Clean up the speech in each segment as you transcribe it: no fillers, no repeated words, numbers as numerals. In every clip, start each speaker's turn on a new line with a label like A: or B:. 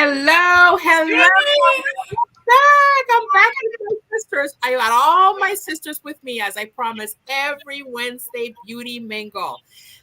A: Hello, hello. I'm back with my sisters. I got all my sisters with me as I promised every Wednesday Beauty Mingle.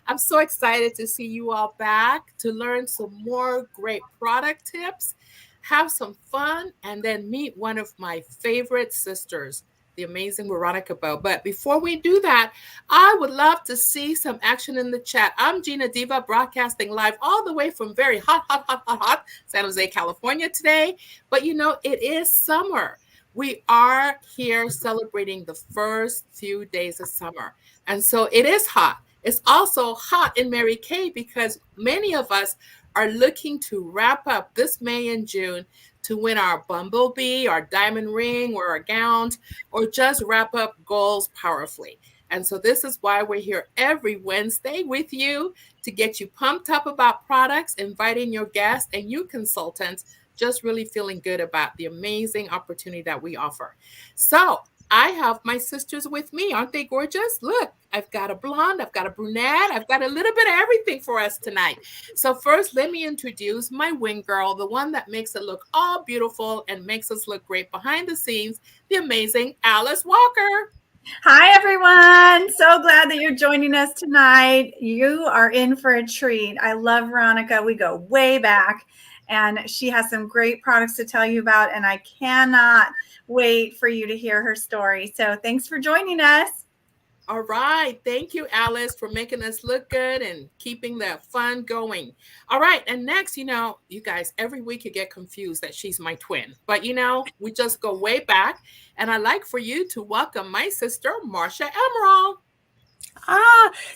A: I'm so excited to see you all back to learn some more great product tips, have some fun, and then meet one of my favorite sisters, the amazing Veronica Beau. But before we do that, I would love to see some action in the chat. I'm Gina Diva, broadcasting live all the way from very hot San Jose, California today. But it is summer. We are here celebrating the first few days of summer. And so it is hot. It's also hot in Mary Kay because many of us are looking to wrap up this May and June to win our bumblebee, our diamond ring, or our gowns, or just wrap up goals powerfully. And so this is why we're here every Wednesday with you to get you pumped up about products, inviting your guests and you consultants, just really feeling good about the amazing opportunity that we offer. So I have my sisters with me. Aren't they gorgeous? Look, I've got a blonde, I've got a brunette, I've got a little bit of everything for us tonight. So first, let me introduce my wing girl, the one that makes it look all beautiful and makes us look great behind the scenes, the amazing Alice Walker.
B: Hi, everyone. So glad that you're joining us tonight. You are in for a treat. I love Veronica. We go way back, and she has some great products to tell you about, and I cannot wait for you to hear her story. So thanks for joining us.
A: All right. Thank you, Alice, for making us look good and keeping the fun going. All right. And next, you guys, every week you get confused that she's my twin. But, we just go way back. And I'd like for you to welcome my sister, Marcia Emerald.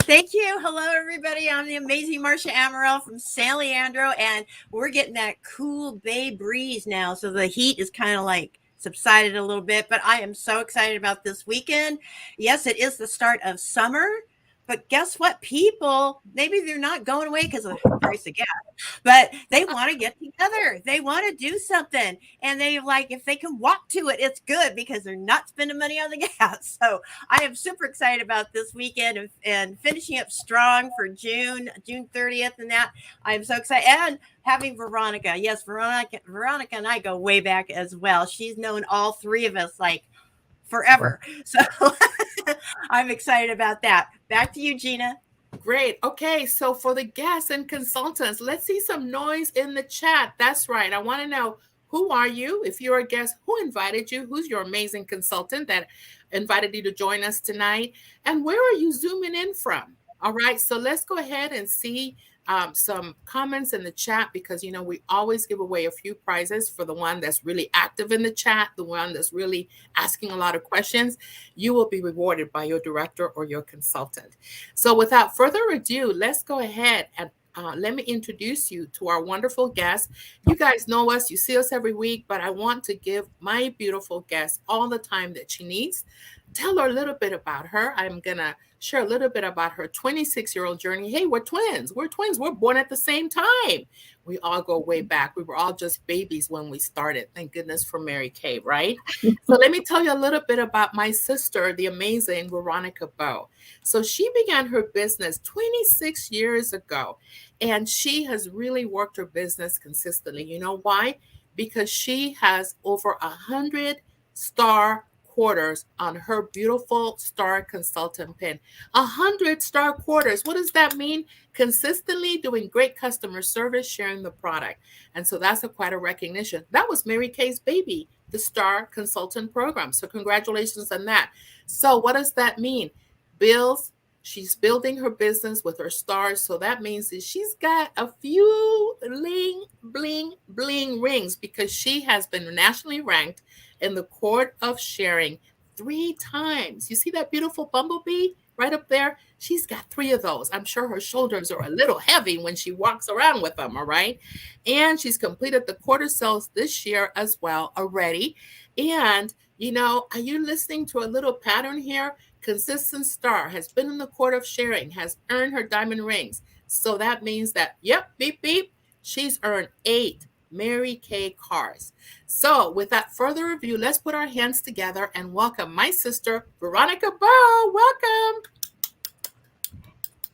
C: Thank you. Hello, everybody. I'm the amazing Marcia Amaral from San Leandro, and we're getting that cool bay breeze now. So the heat is kind of like subsided a little bit, but I am so excited about this weekend. Yes, it is the start of summer, but guess what? People, maybe they're not going away because of the price of gas, but they want to get together. They want to do something. And they if they can walk to it, it's good because they're not spending money on the gas. So I am super excited about this weekend and finishing up strong for June 30th and that. I'm so excited. And having Veronica. Yes, Veronica and I go way back as well. She's known all three of us forever. So I'm excited about that. Back to you, Gina.
A: Great. Okay. So for the guests and consultants, let's see some noise in the chat. That's right. I want to know, who are you? If you're a guest, who invited you? Who's your amazing consultant that invited you to join us tonight? And where are you zooming in from? All right. So let's go ahead and see some comments in the chat because, we always give away a few prizes for the one that's really active in the chat, the one that's really asking a lot of questions. You will be rewarded by your director or your consultant. So without further ado, let's go ahead and let me introduce you to our wonderful guest. You guys know us, you see us every week, but I want to give my beautiful guest all the time that she needs. Tell her a little bit about her. I'm going to share a little bit about her 26-year-old journey. Hey, we're twins. We're born at the same time. We all go way back. We were all just babies when we started. Thank goodness for Mary Kay, right? So let me tell you a little bit about my sister, the amazing Veronica Beau. So she began her business 26 years ago, and she has really worked her business consistently. You know why? Because she has over 100 star quarters on her beautiful star consultant pin. 100 star quarters. What does that mean? Consistently doing great customer service, sharing the product. And so that's quite a recognition. That was Mary Kay's baby, the star consultant program. So congratulations on that. So what does that mean? Bills. She's building her business with her stars. So that means that she's got a few bling rings because she has been nationally ranked in the Court of Sharing 3 times. You see that beautiful bumblebee right up there? She's got 3 of those. I'm sure her shoulders are a little heavy when she walks around with them, all right? And she's completed the quarter sales this year as well already. And, are you listening to a little pattern here? Consistent star, has been in the Court of Sharing, has earned her diamond rings. So that means that, yep, beep, beep, she's earned 8 Mary Kay cars. So without further ado, let's put our hands together and welcome my sister, Veronica Beau. Welcome.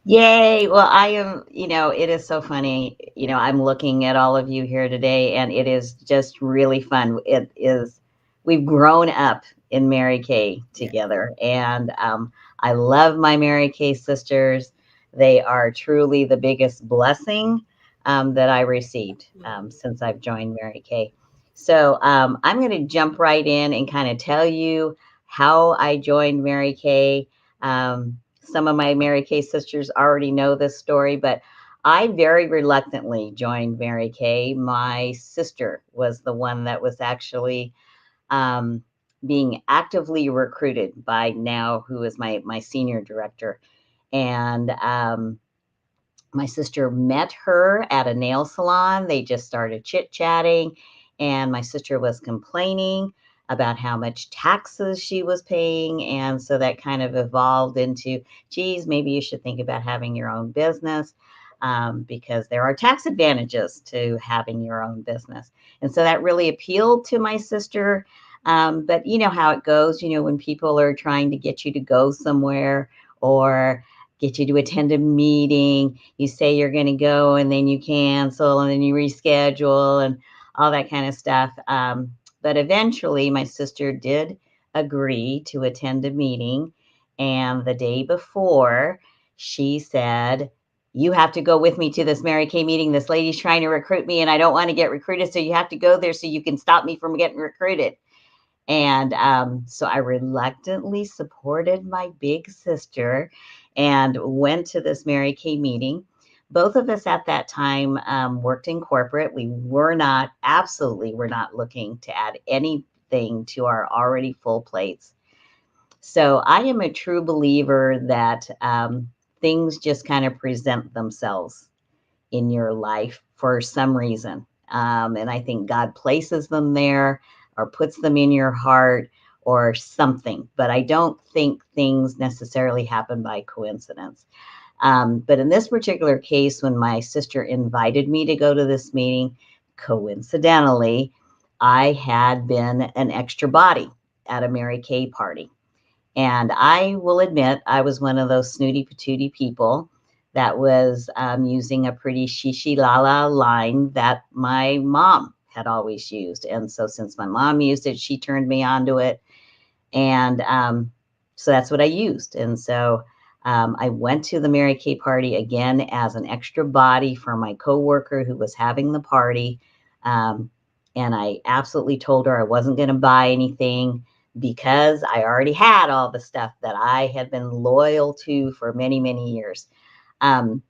D: Yay. Well, I am, it is so funny. I'm looking at all of you here today, and it is just really fun. We've grown up in Mary Kay together, and I love my Mary Kay sisters. They are truly the biggest blessing that I received since I've joined Mary Kay. So I'm going to jump right in and kind of tell you how I joined Mary Kay. Some of my Mary Kay sisters already know this story, but I very reluctantly joined Mary Kay. My sister was the one that was actually being actively recruited by now, who is my senior director. And my sister met her at a nail salon. They just started chit-chatting, and my sister was complaining about how much taxes she was paying. And so that kind of evolved into, geez, maybe you should think about having your own business, because there are tax advantages to having your own business. And so that really appealed to my sister. But you know how it goes, when people are trying to get you to go somewhere or get you to attend a meeting, you say you're going to go and then you cancel and then you reschedule and all that kind of stuff. But eventually my sister did agree to attend a meeting. And the day before, she said, you have to go with me to this Mary Kay meeting. This lady's trying to recruit me and I don't want to get recruited. So you have to go there so you can stop me from getting recruited. And so I reluctantly supported my big sister and went to this Mary Kay meeting. Both of us at that time worked in corporate. We were not looking to add anything to our already full plates. So I am a true believer that things just kind of present themselves in your life for some reason. And I think God places them there or puts them in your heart or something. But I don't think things necessarily happen by coincidence. But in this particular case, when my sister invited me to go to this meeting, coincidentally, I had been an extra body at a Mary Kay party. And I will admit, I was one of those snooty patootie people that was using a pretty shishi lala line that my mom had always used. And so since my mom used it, she turned me onto it. And so that's what I used. And so I went to the Mary Kay party again as an extra body for my coworker who was having the party. And I absolutely told her I wasn't going to buy anything because I already had all the stuff that I had been loyal to for many, many years. But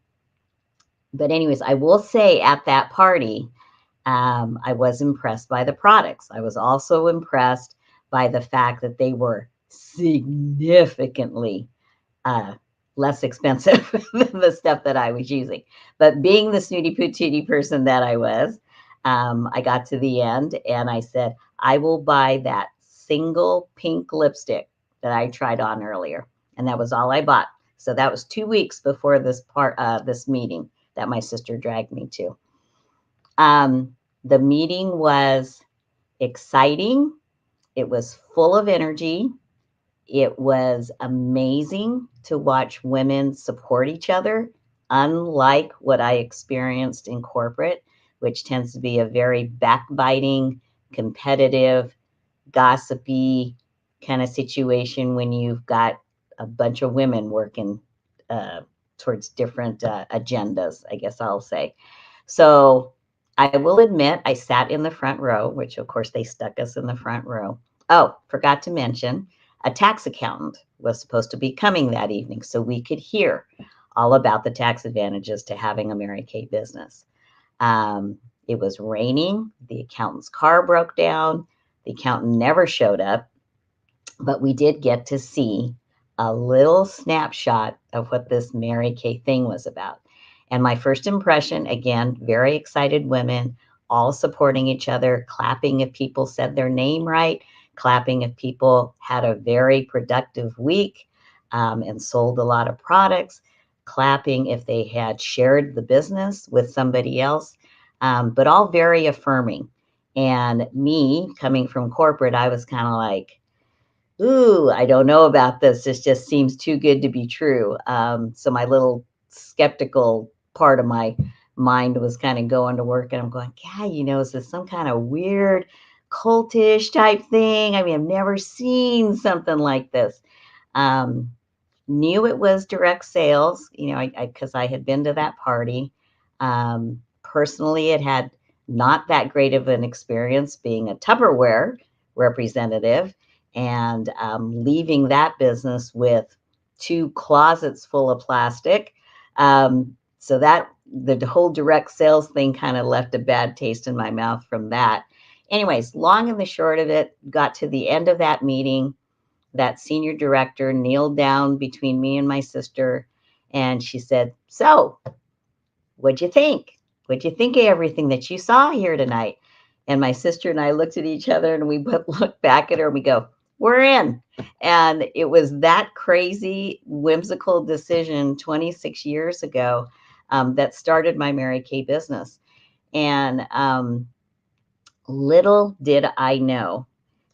D: anyways, I will say at that party, I was impressed by the products. I was also impressed by the fact that they were significantly less expensive than the stuff that I was using. But being the snooty patootie person that I was, I got to the end and I said, I will buy that single pink lipstick that I tried on earlier. And that was all I bought. So that was 2 weeks before this meeting that my sister dragged me to. The meeting was exciting. It was full of energy. It was amazing to watch women support each other, unlike what I experienced in corporate, which tends to be a very backbiting, competitive, gossipy kind of situation when you've got a bunch of women working towards different agendas, I guess I'll say. So I will admit I sat in the front row, which of course they stuck us in the front row. Oh, forgot to mention, a tax accountant was supposed to be coming that evening so we could hear all about the tax advantages to having a Mary Kay business. It was raining. The accountant's car broke down. The accountant never showed up, but we did get to see a little snapshot of what this Mary Kay thing was about. And my first impression, again, very excited women, all supporting each other, clapping if people said their name right, clapping if people had a very productive week and sold a lot of products, clapping if they had shared the business with somebody else, but all very affirming. And me coming from corporate, I was kind of like, ooh, I don't know about this. This just seems too good to be true. So my little skeptical part of my mind was kind of going to work, and I'm going, yeah, you know, is this some kind of weird cultish type thing? I mean, I've never seen something like this. Knew it was direct sales, you know, because I had been to that party. Personally, it had not that great of an experience being a Tupperware representative and leaving that business with 2 closets full of plastic. So that the whole direct sales thing kind of left a bad taste in my mouth from that. Anyways, long and the short of it, got to the end of that meeting. That senior director kneeled down between me and my sister, and she said, so what'd you think? What'd you think of everything that you saw here tonight? And my sister and I looked at each other, and we both looked back at her and we go, we're in. And it was that crazy, whimsical decision 26 years ago that started my Mary Kay business. And little did I know,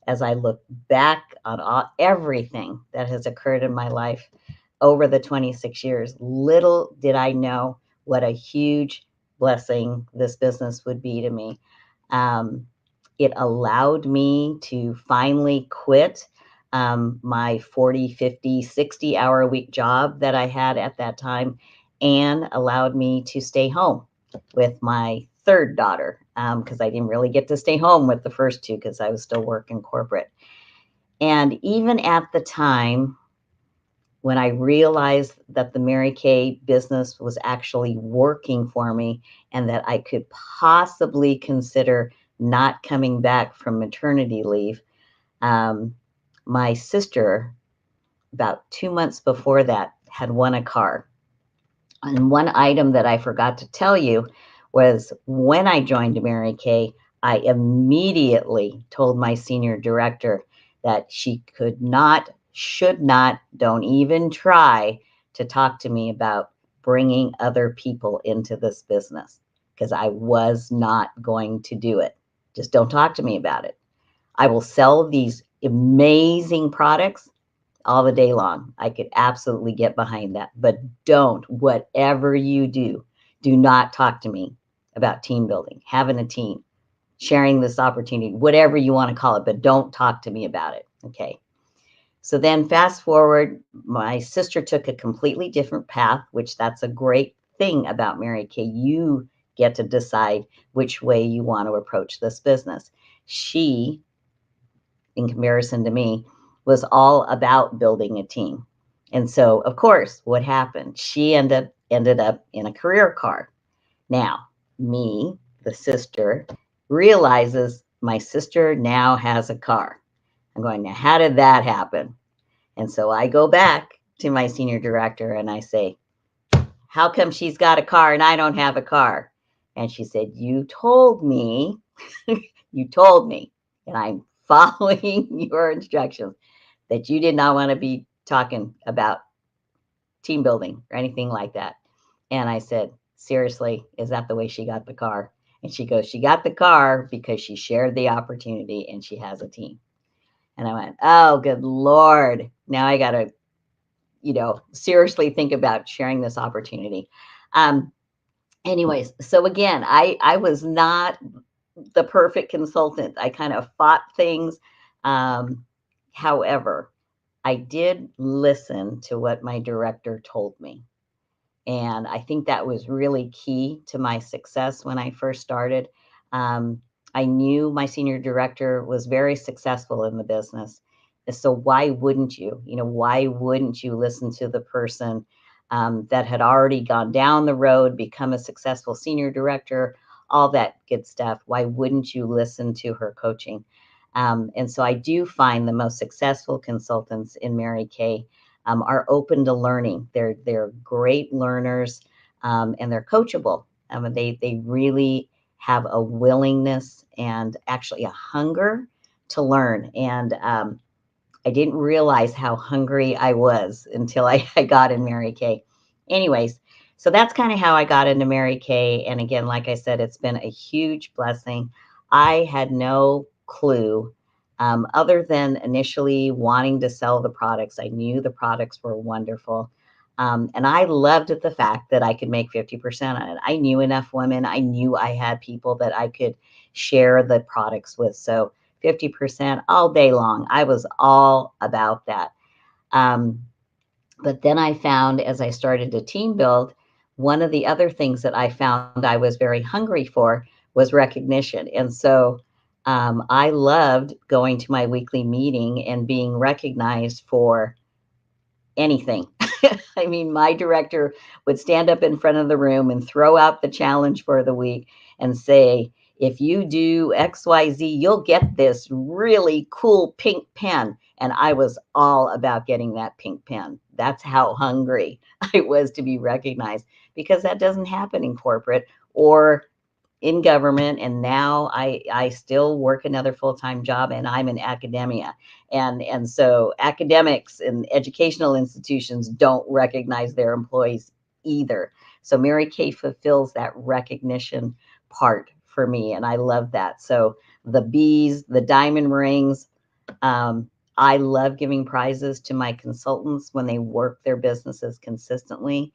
D: as I look back on everything that has occurred in my life over the 26 years, little did I know what a huge blessing this business would be to me. It allowed me to finally quit my 40, 50, 60 hour a week job that I had at that time, and allowed me to stay home with my 3rd daughter, because I didn't really get to stay home with the first 2 because I was still working corporate. And even at the time when I realized that the Mary Kay business was actually working for me and that I could possibly consider not coming back from maternity leave, my sister, about 2 months before that, had won a car. And one item that I forgot to tell you was when I joined Mary Kay, I immediately told my senior director that she could not, should not, don't even try to talk to me about bringing other people into this business, because I was not going to do it. Just don't talk to me about it. I will sell these amazing products all the day long. I could absolutely get behind that. But don't, whatever you do, do not talk to me about team building, having a team, sharing this opportunity, whatever you want to call it, but don't talk to me about it. Okay. So then fast forward, my sister took a completely different path, which that's a great thing about Mary Kay. You get to decide which way you want to approach this business. She, in comparison to me, was all about building a team. And so, of course, what happened? She ended up in a career car. Now, me, the sister, realizes my sister now has a car. I'm going, now, how did that happen? And so I go back to my senior director and I say, how come she's got a car and I don't have a car? And she said, you told me, you told me, and I'm following your instructions, that you did not want to be talking about team building or anything like that. And I said, seriously, is that the way she got the car? And she goes, she got the car because she shared the opportunity and she has a team. And I went, oh, good Lord. Now I got to, seriously think about sharing this opportunity. Anyways, so again, I was not the perfect consultant. I kind of fought things. However, I did listen to what my director told me. And I think that was really key to my success when I first started. I knew my senior director was very successful in the business. So why wouldn't you? Why wouldn't you listen to the person that had already gone down the road, become a successful senior director, all that good stuff? Why wouldn't you listen to her coaching? And so I do find the most successful consultants in Mary Kay are open to learning. They're great learners, and they're coachable. They really have a willingness and actually a hunger to learn. And I didn't realize how hungry I was until I got in Mary Kay. Anyways, so that's kind of how I got into Mary Kay. And again, like I said, it's been a huge blessing. I had no clue, other than initially wanting to sell the products. I knew the products were wonderful. And I loved the fact that I could make 50% on it. I knew enough women. I knew I had people that I could share the products with. So 50% all day long. I was all about that. But then I found, as I started to team build, one of the other things that I found I was very hungry for was recognition. And so I loved going to my weekly meeting and being recognized for anything. I mean, my director would stand up in front of the room and throw out the challenge for the week and say, if you do XYZ, you'll get this really cool pink pen. And I was all about getting that pink pen. That's how hungry I was to be recognized, because that doesn't happen in corporate or in government. And now I still work another full-time job, and I'm in academia. And so academics and educational institutions don't recognize their employees either. So Mary Kay fulfills that recognition part for me, and I love that. So the bees, the diamond rings, I love giving prizes to my consultants when they work their businesses consistently.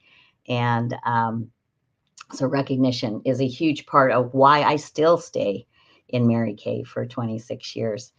D: And so recognition is a huge part of why I still stay in Mary Kay for 26 years.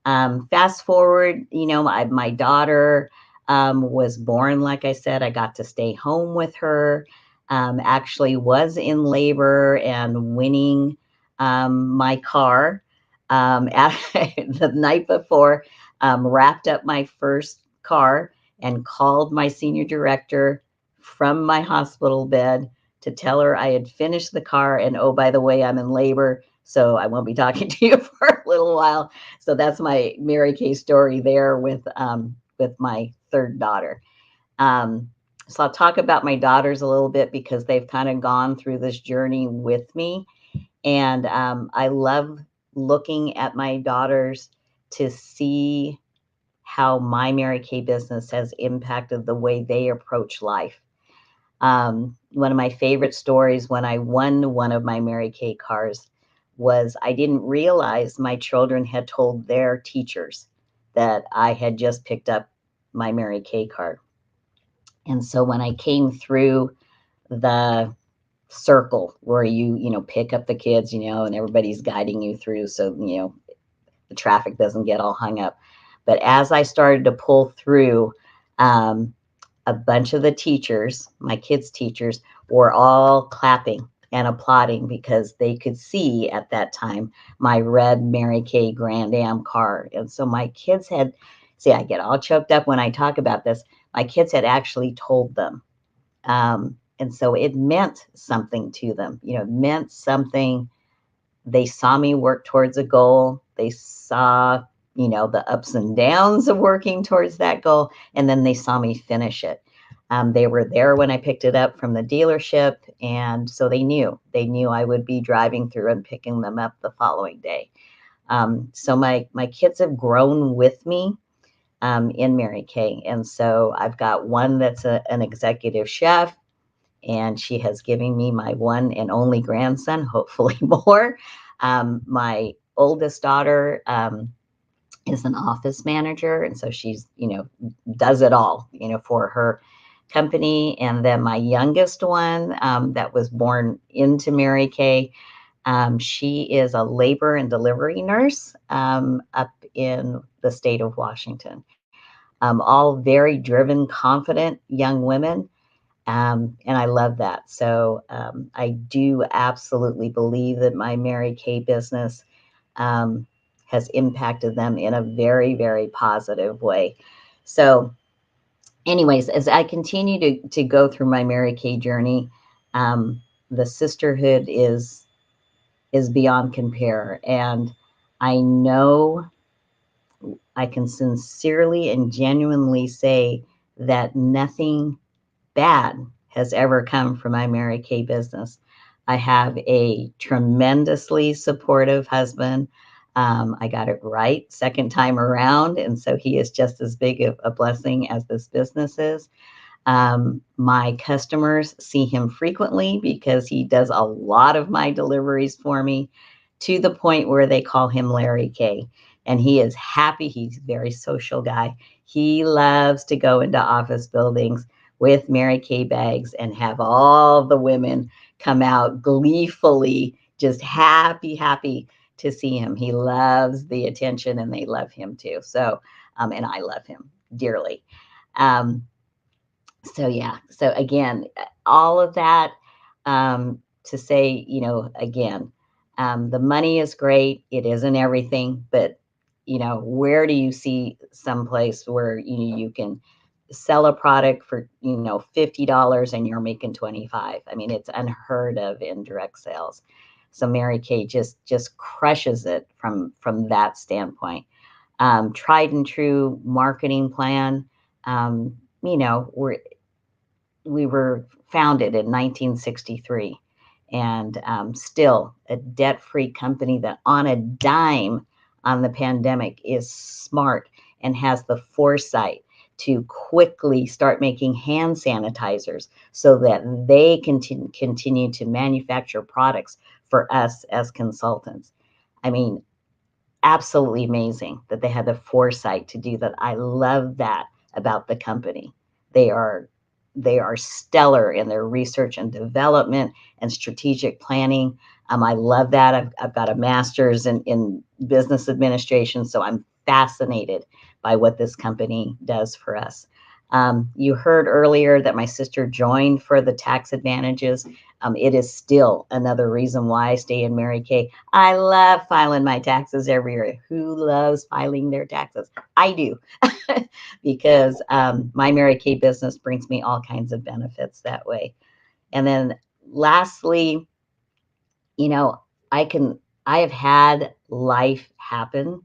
D: Fast forward, my daughter was born, like I said. I got to stay home with her, actually was in labor and winning my car the night before, wrapped up my first car and called my senior director from my hospital bed to tell her I had finished the car. And oh, by the way, I'm in labor, so I won't be talking to you for a little while. So that's my Mary Kay story there with my third daughter. So I'll talk about my daughters a little bit, because they've kind of gone through this journey with me. And I love looking at my daughters to see how my Mary Kay business has impacted the way they approach life. One of my favorite stories when I won one of my Mary Kay cars was I didn't realize my children had told their teachers that I had just picked up my Mary Kay card. And so when I came through the circle where you pick up the kids, and everybody's guiding you through, so, the traffic doesn't get all hung up. But as I started to pull through, a bunch of the teachers, my kids' teachers, were all clapping and applauding, because they could see at that time my red Mary Kay Grand Am car. And so my kids had, see, I get all choked up when I talk about this. My kids had actually told them. And so it meant something to them. It meant something. They saw me work towards a goal. They saw, the ups and downs of working towards that goal. And then they saw me finish it. They were there when I picked it up from the dealership. And so they knew I would be driving through and picking them up the following day. So my kids have grown with me in Mary Kay. And so I've got one that's an executive chef, and she has given me my one and only grandson, hopefully more. My oldest daughter is an office manager, and so she's, does it all, for her company. And then my youngest one that was born into Mary Kay, she is a labor and delivery nurse up in the state of Washington. All very driven, confident young women. And I love that. So I do absolutely believe that my Mary Kay business has impacted them in a very, very positive way. So anyways, as I continue to go through my Mary Kay journey, the sisterhood is beyond compare. And I know I can sincerely and genuinely say that nothing bad has ever come from my Mary Kay business. I have a tremendously supportive husband. I got it right second time around, and so he is just as big of a blessing as this business is. My customers see him frequently because he does a lot of my deliveries for me, to the point where they call him Larry K. And he is happy. He's a very social guy. He loves to go into office buildings with Mary Kay bags and have all the women come out gleefully, just happy to see him. He loves the attention and they love him too. So, and I love him dearly. So yeah, so again, all of that to say, you know, again, the money is great. It isn't everything, but you know, where do you see someplace where you can sell a product for, you know, $50 and you're making 25? I mean, it's unheard of in direct sales. So Mary Kay just crushes it from that standpoint. Tried and true marketing plan. You know, we were founded in 1963 and still a debt-free company that on a dime on the pandemic is smart and has the foresight to quickly start making hand sanitizers so that they continue to manufacture products for us as consultants. I mean, absolutely amazing that they had the foresight to do that. I love that about the company. They are stellar in their research and development and strategic planning. I love that. I've got a master's in business administration, so I'm fascinated by what this company does for us. You heard earlier that my sister joined for the tax advantages. It is still another reason why I stay in Mary Kay. I love filing my taxes every year. Who loves filing their taxes? I do, because my Mary Kay business brings me all kinds of benefits that way. And then lastly, you know, I have had life happen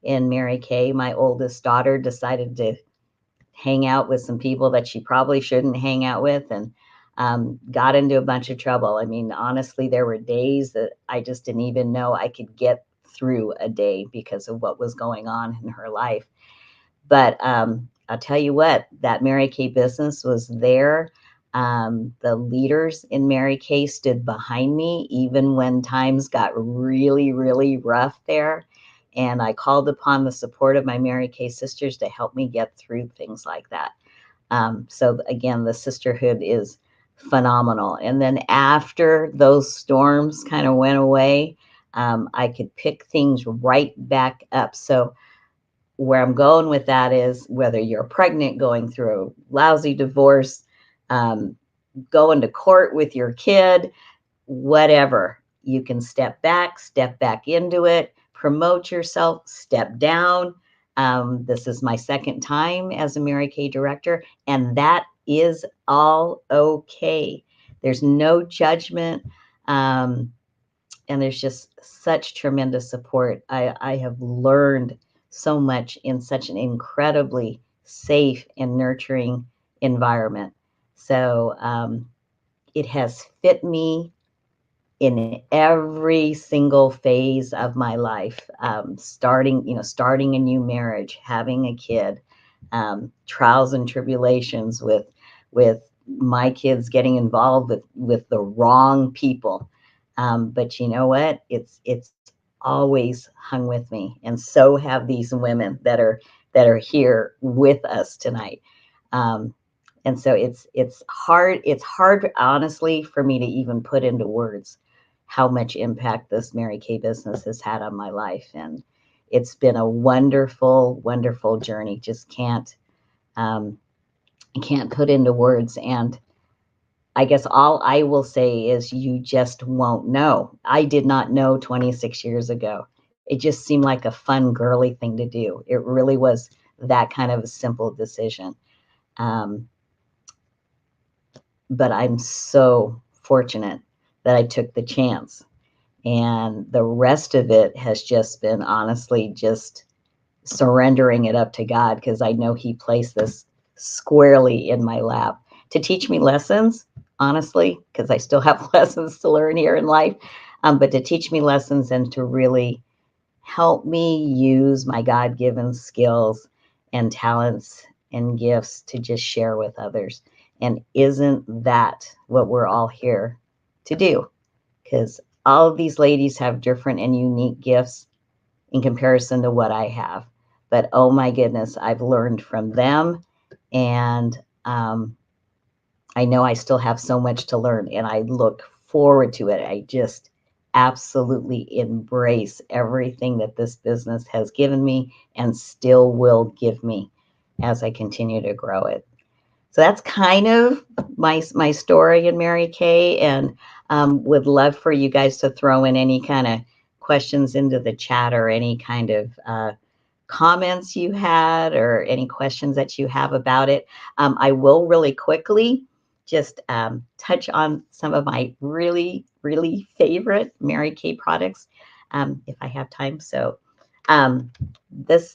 D: in Mary Kay. My oldest daughter decided to hang out with some people that she probably shouldn't hang out with, and got into a bunch of trouble. I mean, honestly, there were days that I just didn't even know I could get through a day because of what was going on in her life. But I'll tell you what, that Mary Kay business was there. The leaders in Mary Kay stood behind me, even when times got really, really rough there. And I called upon the support of my Mary Kay sisters to help me get through things like that. So again, the sisterhood is phenomenal. And then after those storms kind of went away, I could pick things right back up. So where I'm going with that is whether you're pregnant, going through a lousy divorce, going to court with your kid, whatever, you can step back into it, promote yourself, step down. This is my second time as a Mary Kay director, and that is all okay. There's no judgment, and there's just such tremendous support. I have learned so much in such an incredibly safe and nurturing environment. So it has fit me in every single phase of my life, starting a new marriage, having a kid, trials and tribulations with my kids getting involved with the wrong people. But you know what? It's always hung with me, and so have these women that are here with us tonight. And so it's hard honestly for me to even put into words how much impact this Mary Kay business has had on my life. And it's been a wonderful, wonderful journey. Just can't put into words. And I guess all I will say is you just won't know. I did not know 26 years ago. It just seemed like a fun, girly thing to do. It really was that kind of a simple decision. But I'm so fortunate that I took the chance. And the rest of it has just been honestly just surrendering it up to God, because I know He placed this squarely in my lap to teach me lessons, honestly, because I still have lessons to learn here in life, but to teach me lessons and to really help me use my God-given skills and talents and gifts to just share with others. And isn't that what we're all here to do? Because all of these ladies have different and unique gifts in comparison to what I have. But oh my goodness, I've learned from them. And I know I still have so much to learn, and I look forward to it. I just absolutely embrace everything that this business has given me and still will give me as I continue to grow it. So that's kind of my story in Mary Kay, and would love for you guys to throw in any kind of questions into the chat, or any kind of comments you had, or any questions that you have about it. I will really quickly just touch on some of my really, really favorite Mary Kay products, if I have time. So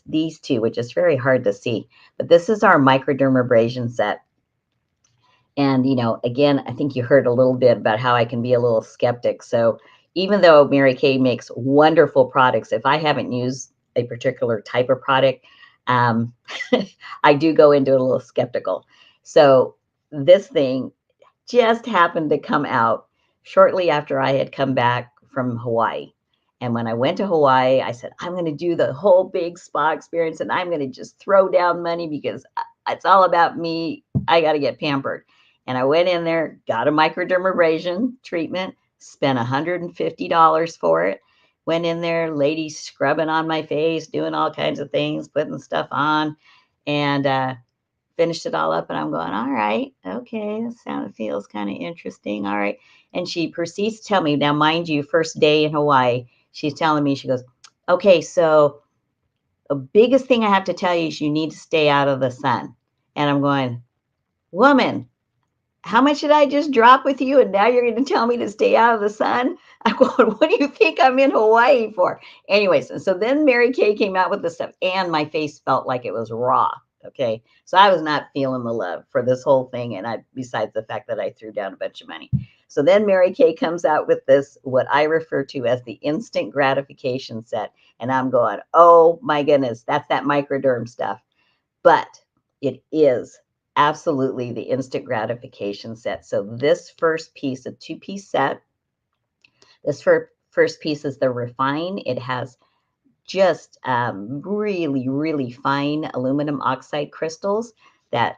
D: these two, which is very hard to see, but this is our Microdermabrasion Set. And, again, I think you heard a little bit about how I can be a little skeptic. So even though Mary Kay makes wonderful products, if I haven't used a particular type of product, I do go into it a little skeptical. So this thing just happened to come out shortly after I had come back from Hawaii. And when I went to Hawaii, I said, I'm going to do the whole big spa experience, and I'm going to just throw down money because it's all about me. I got to get pampered. And I went in there, got a microdermabrasion treatment, spent $150 for it. Went in there, ladies scrubbing on my face, doing all kinds of things, putting stuff on, and finished it all up. And I'm going, all right, okay, this feels kind of interesting. All right. And she proceeds to tell me, now, mind you, first day in Hawaii, she's telling me, she goes, okay, so the biggest thing I have to tell you is you need to stay out of the sun. And I'm going, woman, how much did I just drop with you? And now you're going to tell me to stay out of the sun? I'm going, what do you think I'm in Hawaii for? Anyways, and so then Mary Kay came out with this stuff, and my face felt like it was raw. Okay. So I was not feeling the love for this whole thing. And besides the fact that I threw down a bunch of money. So then Mary Kay comes out with this, what I refer to as the instant gratification set. And I'm going, oh my goodness, that's that microderm stuff. But it is absolutely the instant gratification set. So this first piece, a 2-piece set, this first piece is the Refine. It has just really, really fine aluminum oxide crystals that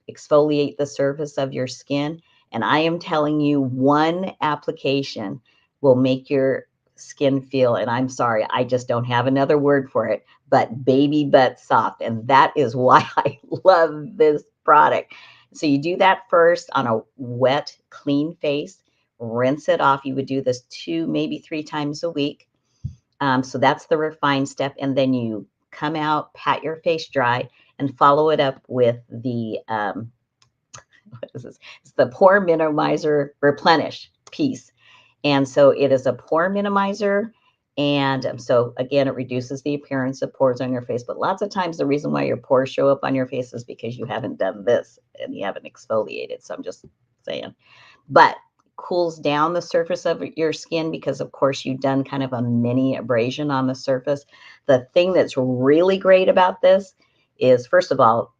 D: exfoliate the surface of your skin. And I am telling you, one application will make your skin feel, and I'm sorry, I just don't have another word for it, but baby butt soft. And that is why I love this product. So you do that first on a wet, clean face, rinse it off. You would do this 2, maybe 3 times a week. So that's the Refine step. And then you come out, pat your face dry, and follow it up with the, what is this? It's the Pore Minimizer Replenish piece. And so it is a pore minimizer. And so again, it reduces the appearance of pores on your face. But lots of times the reason why your pores show up on your face is because you haven't done this and you haven't exfoliated. So I'm just saying. But cools down the surface of your skin because, of course, you've done kind of a mini abrasion on the surface. The thing that's really great about this is, first of all,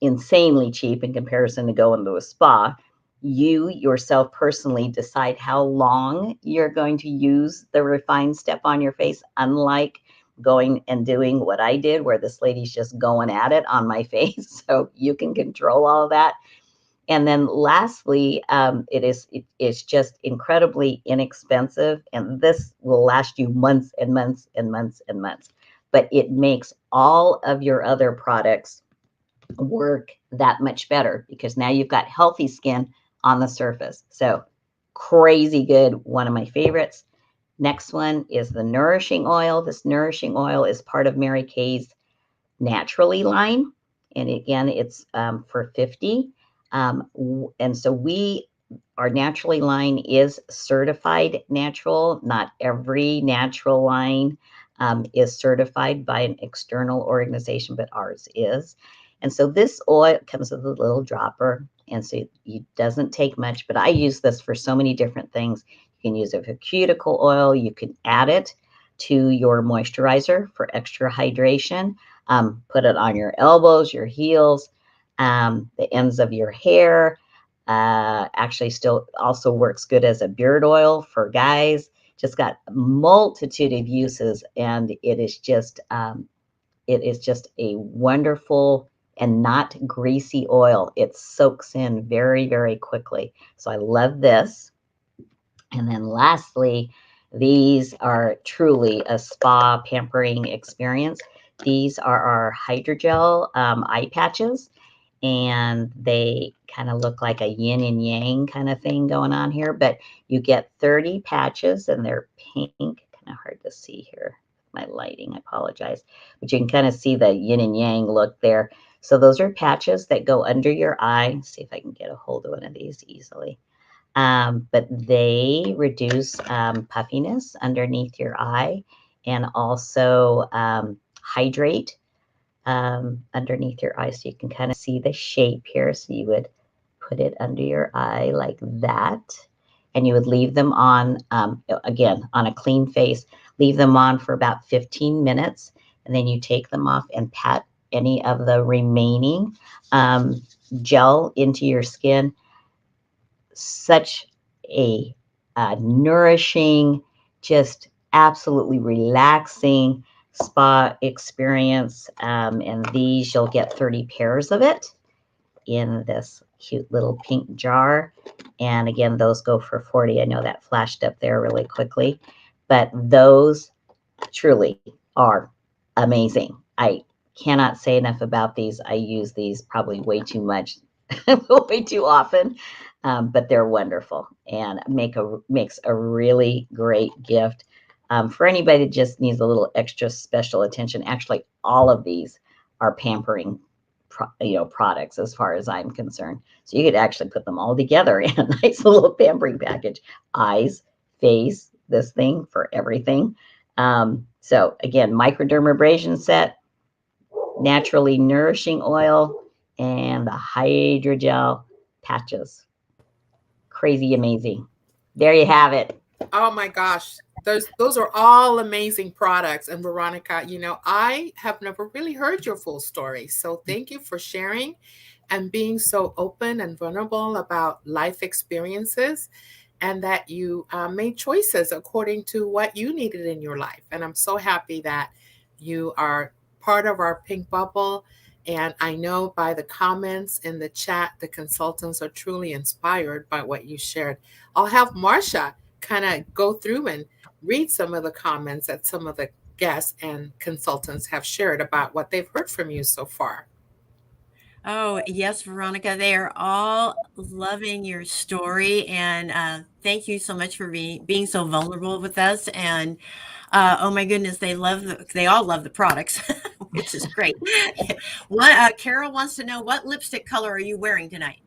D: insanely cheap in comparison to going to a spa. You yourself personally decide how long you're going to use the Refine step on your face, unlike going and doing what I did, where this lady's just going at it on my face. So you can control all of that. And then lastly, it is just incredibly inexpensive, and this will last you months and months and months and months. But it makes all of your other products work that much better because now you've got healthy skin on the surface. So crazy good, one of my favorites. Next one is the Nourishing Oil. This Nourishing Oil is part of Mary Kay's Naturally line. And again, it's for $50. And so our Naturally line is certified natural. Not every natural line is certified by an external organization, but ours is. And so this oil comes with a little dropper, and so it doesn't take much, but I use this for so many different things. You can use it for cuticle oil. You can add it to your moisturizer for extra hydration. Put it on your elbows, your heels, the ends of your hair. Actually still also works good as a beard oil for guys. Just got a multitude of uses, and it is just a wonderful and not greasy oil. It soaks in very, very quickly. So I love this. And then lastly, these are truly a spa pampering experience. These are our Hydrogel eye patches, and they kind of look like a yin and yang kind of thing going on here, but you get 30 patches and they're pink. Kind of hard to see here. My lighting, I apologize, but you can kind of see the yin and yang look there. So those are patches that go under your eye. Let's see if I can get a hold of one of these easily. But they reduce puffiness underneath your eye, and also hydrate underneath your eye. So you can kind of see the shape here. So you would put it under your eye like that, and you would leave them on, again, on a clean face, leave them on for about 15 minutes, and then you take them off and pat any of the remaining gel into your skin. Such a nourishing, just absolutely relaxing spa experience. And these, you'll get 30 pairs of it in this cute little pink jar. And again, those go for 40. I know that flashed up there really quickly, but those truly are amazing. I cannot say enough about these. I use these probably way too much, way too often. But they're wonderful and makes a really great gift for anybody that just needs a little extra special attention. Actually, all of these are pampering, products as far as I'm concerned. So you could actually put them all together in a nice little pampering package. Eyes, face, this thing for everything. So again, Microdermabrasion Set, Naturally Nourishing Oil, and the Hydrogel Patches. Crazy amazing. There you have it.
A: Oh my gosh. Those are all amazing products. And Veronica, I have never really heard your full story. So thank you for sharing and being so open and vulnerable about life experiences, and that you made choices according to what you needed in your life. And I'm so happy that you are part of our pink bubble. And I know by the comments in the chat, the consultants are truly inspired by what you shared. I'll have Marcia kind of go through and read some of the comments that some of the guests and consultants have shared about what they've heard from you so far.
C: Oh, yes, Veronica. They are all loving your story. And thank you so much for being so vulnerable with us. And oh my goodness, they all love the products, which is great. Carol wants to know, what lipstick color are you wearing tonight?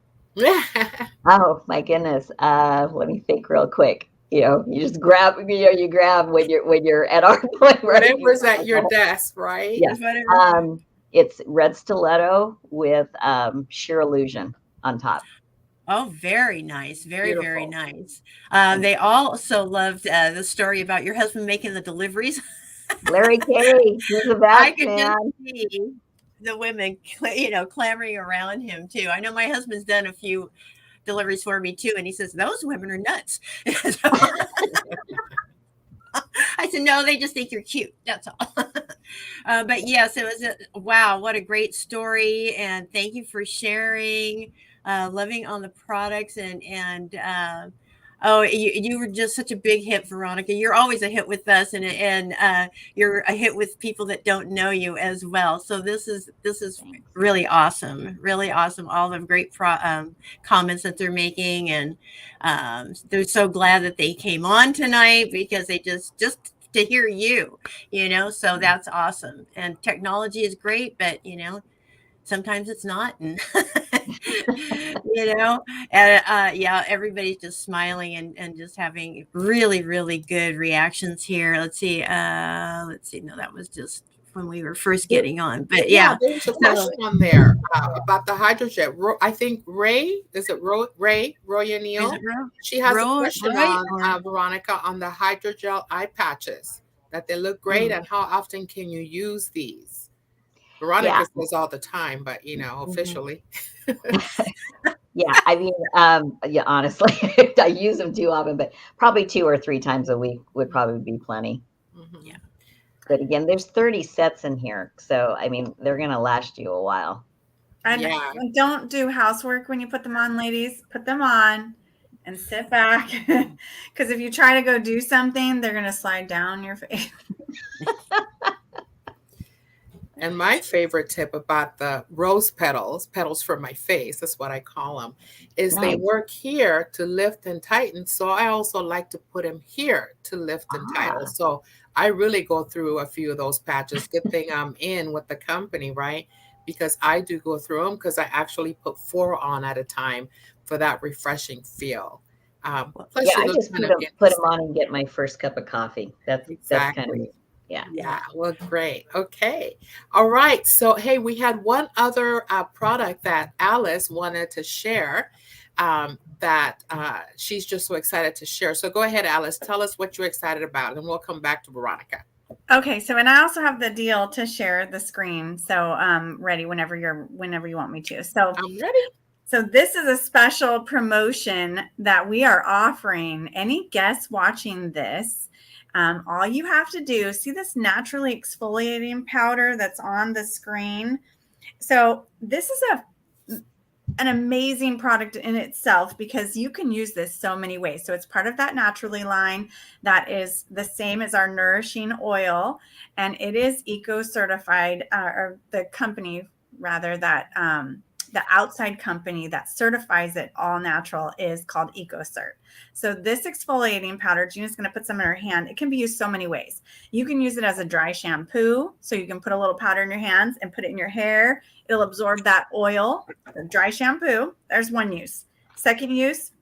D: Oh my goodness. Let me think real quick. You just grab, you grab when you're at our point.
A: Whatever's at your desk, right?
D: Yeah. It's red stiletto with sheer illusion on top.
C: Oh, very nice. Very,
A: Beautiful.
C: very nice. They also loved the story about your husband making the deliveries.
D: Larry K, he's the best,
C: I could
D: man.
C: just see the women, clamoring around him too. I know my husband's done a few deliveries for me too, and he says those women are nuts. I said, no, they just think you're cute. That's all. But yes, it was wow, what a great story, and thank you for sharing. Loving on the products, and oh, you were just such a big hit, Veronica. You're always a hit with us, and you're a hit with people that don't know you as well. So this is really awesome, really awesome. All the great comments that they're making, and they're so glad that they came on tonight, because they just to hear you, so that's awesome. And technology is great, but sometimes it's not, and yeah, everybody's just smiling and just having really, really good reactions here. Let's see. No, that was just when we were first getting on, but yeah.
A: There's a question on there about the hydrogel. I think Ray, is it Ray O'Neill? She has a question on Veronica on the hydrogel eye patches, that they look great, and how often can you use these? Veronica says all the time, but officially.
D: Yeah, I mean, honestly, I use them too often, but probably 2 or 3 times a week would probably be plenty.
C: Mm-hmm. Yeah.
D: But again, there's 30 sets in here, so I mean, they're going to last you a while.
B: And
A: Yeah.
B: don't do housework when you put them on, ladies. Put them on and sit back. Because if you try to go do something, they're going to slide down your face.
A: And my favorite tip about the rose petals, petals for my face, that's what I call them, is they
D: Nice.
A: work here to lift and tighten. So I also like to put them here to lift and tighten.
D: Ah.
A: So I really go through a few of those patches. Good thing I'm in with the company, right? Because I do go through them because I actually put 4 on at a time for that refreshing feel. Plus,
D: Yeah,
A: you
D: I
A: look
D: just
A: kind of
D: put them
A: innocent.
D: on and get my first cup of coffee. That's kind of
A: Exactly.
D: neat. Yeah.
A: Yeah, well, great. Okay. All right. So, hey, we had one other product that Alice wanted to share that she's just so excited to share. So, go ahead, Alice. Tell us what you're excited about, and we'll come back to Veronica.
B: Okay, so and I also have the deal to share the screen. So ready whenever you want me to. So
A: I'm ready.
B: So this is a special promotion that we are offering. Any guests watching this, all you have to do, see this naturally exfoliating powder that's on the screen. So this is an amazing product in itself because you can use this so many ways. So it's part of that Naturally line that is the same as our Nourishing Oil, and it is eco certified, or the company rather that the outside company that certifies it all natural is called EcoCert. So this exfoliating powder, Gina's going to put some in her hand. It can be used so many ways. You can use it as a dry shampoo. So you can put a little powder in your hands and put it in your hair. It'll absorb that oil, the dry shampoo. There's one use. Second use,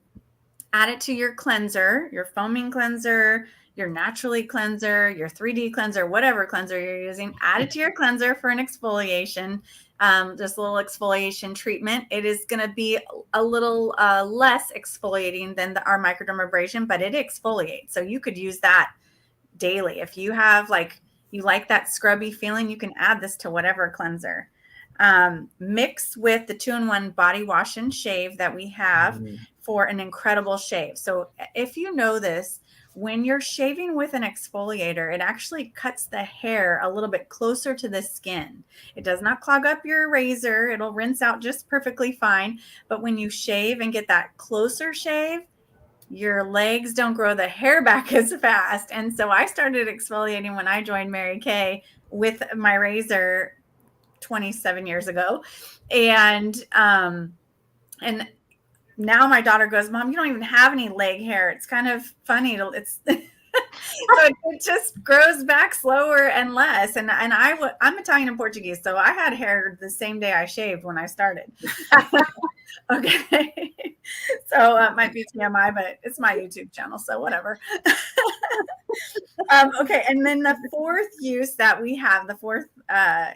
B: add it to your cleanser, your foaming cleanser, your naturally cleanser, your 3D cleanser, whatever cleanser you're using. Add it to your cleanser for an exfoliation, just a little exfoliation treatment. It is going to be a little less exfoliating than our microdermabrasion, but it exfoliates. So you could use that daily. If you have you like that scrubby feeling, you can add this to whatever cleanser. Mix with the 2-in-1 body wash and shave that we have for an incredible shave. So if you know this, when you're shaving with an exfoliator, it actually cuts the hair a little bit closer to the skin. It does not clog up your razor. It'll rinse out just perfectly fine. But when you shave and get that closer shave, your legs don't grow the hair back as fast. And so I started exfoliating when I joined Mary Kay with my razor 27 years ago. And now my daughter goes, Mom, you don't even have any leg hair. It's kind of funny. It's so it just grows back slower and less. And I'm Italian and Portuguese, so I had hair the same day I shaved when I started. Okay. So it might be TMI, but it's my YouTube channel, so whatever. Okay. And then the fourth use that we have, the fourth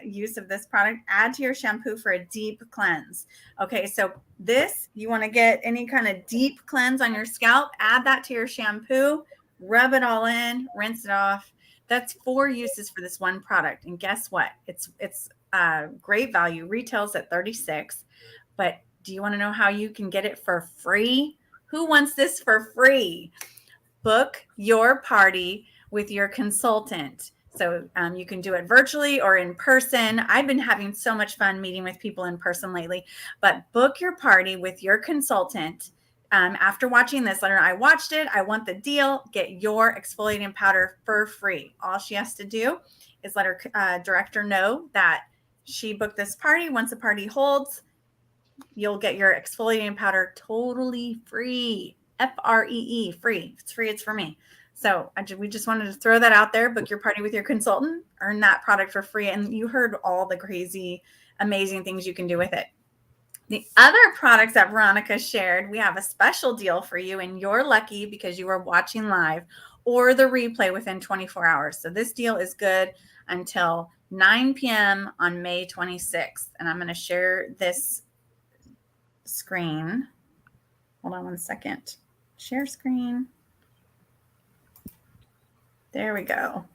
B: use of this product, add to your shampoo for a deep cleanse. Okay. So this, you want to get any kind of deep cleanse on your scalp, add that to your shampoo, rub it all in, rinse it off. That's 4 uses for this one product. And guess what? It's great value. Retails at $36, but do you want to know how you can get it for free? Who wants this for free? Book your party with your consultant. So you can do it virtually or in person. I've been having so much fun meeting with people in person lately, but book your party with your consultant. After watching this, let her know, I watched it. I want the deal. Get your exfoliating powder for free. All she has to do is let her director know that she booked this party. Once the party holds, you'll get your exfoliating powder totally free. Free, free. If it's free, it's for me. So we just wanted to throw that out there. Book your party with your consultant, earn that product for free. And you heard all the crazy, amazing things you can do with it. The other products that Veronica shared, we have a special deal for you, and you're lucky because you are watching live or the replay within 24 hours. So this deal is good until 9 p.m. on May 26th. And I'm going to share this screen. Hold on one second. Share screen. There we go.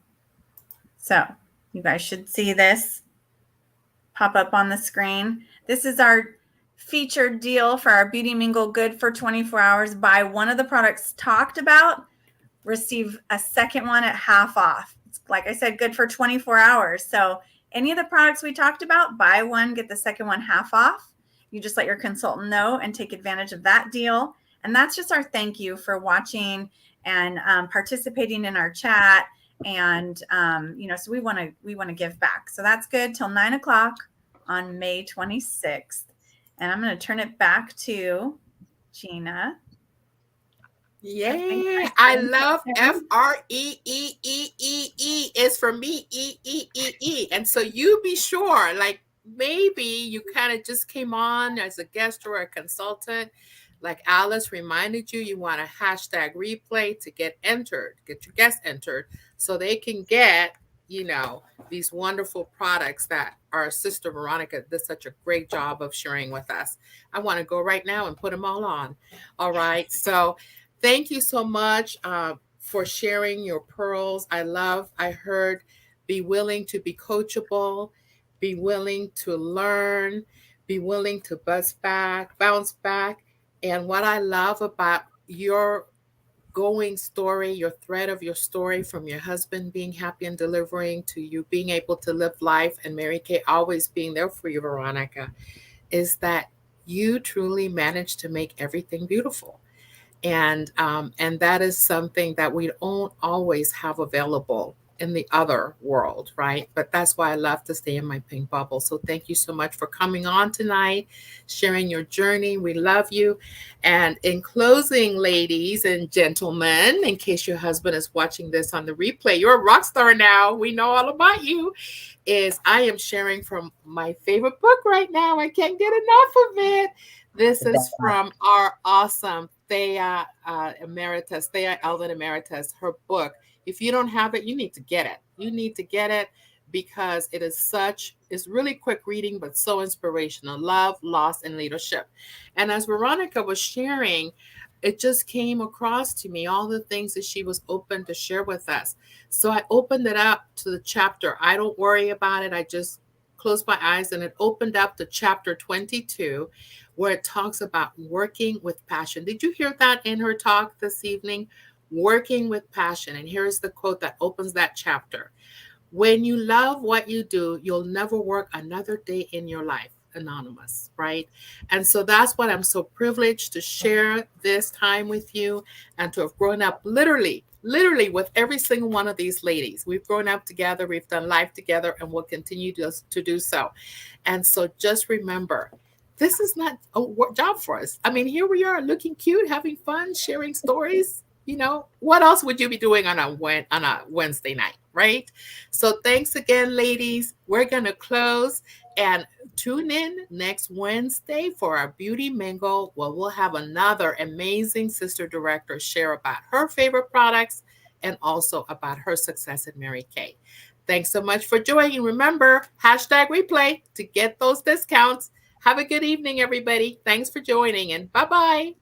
B: So you guys should see this pop up on the screen. This is our featured deal for our Beauty Mingle Good for 24 hours. Buy one of the products talked about, receive a second one at half off. It's, like I said, good for 24 hours. So Any of the products we talked about, buy one, get the second one half off. You just let your consultant know and take advantage of that deal. And that's just our thank you for watching and participating in our chat. And so we want to give back. So that's good till 9 o'clock on May 26th. And I'm going to turn it back to Gina.
A: Yeah, I love FREEEEE is for me, E. And so you be sure, like maybe you kind of just came on as a guest or a consultant, like Alice reminded you, you want a hashtag replay to get your guests entered so they can get, these wonderful products that our sister Veronica did such a great job of sharing with us. I want to go right now and put them all on. All right. So thank you so much for sharing your pearls. I heard be willing to be coachable, be willing to learn, be willing to bounce back. And what I love about your story, your thread of your story from your husband being happy and delivering to you being able to live life and Mary Kay always being there for you, Veronica, is that you truly managed to make everything beautiful. And that is something that we don't always have available in the other world, right? But that's why I love to stay in my pink bubble. So thank you so much for coming on tonight, sharing your journey. We love you. And in closing, ladies and gentlemen, in case your husband is watching this on the replay, you're a rock star now. We know all about you. I am sharing from my favorite book right now. I can't get enough of it. This is from our awesome Thea Eldon Emeritus, her book. If you don't have it, you need to get it. You need to get it because it's really quick reading, but so inspirational. Love, Loss, and Leadership. And as Veronica was sharing, it just came across to me, all the things that she was open to share with us. So I opened it up to the chapter. I don't worry about it. I just closed my eyes and it opened up to chapter 22, where it talks about working with passion. Did you hear that in her talk this evening? Working with passion. And here's the quote that opens that chapter. When you love what you do, you'll never work another day in your life. Anonymous, right? And so that's what I'm so privileged to share this time with you and to have grown up literally with every single one of these ladies. We've grown up together, we've done life together, and we'll continue to do so. And so just remember, this is not a job for us. I mean, here we are looking cute, having fun, sharing stories. What else would you be doing on a Wednesday night, right? So thanks again, ladies. We're going to close and tune in next Wednesday for our Beauty Mingle, where we'll have another amazing sister director share about her favorite products and also about her success at Mary Kay. Thanks so much for joining. Remember, hashtag replay to get those discounts. Have a good evening, everybody. Thanks for joining, and bye-bye.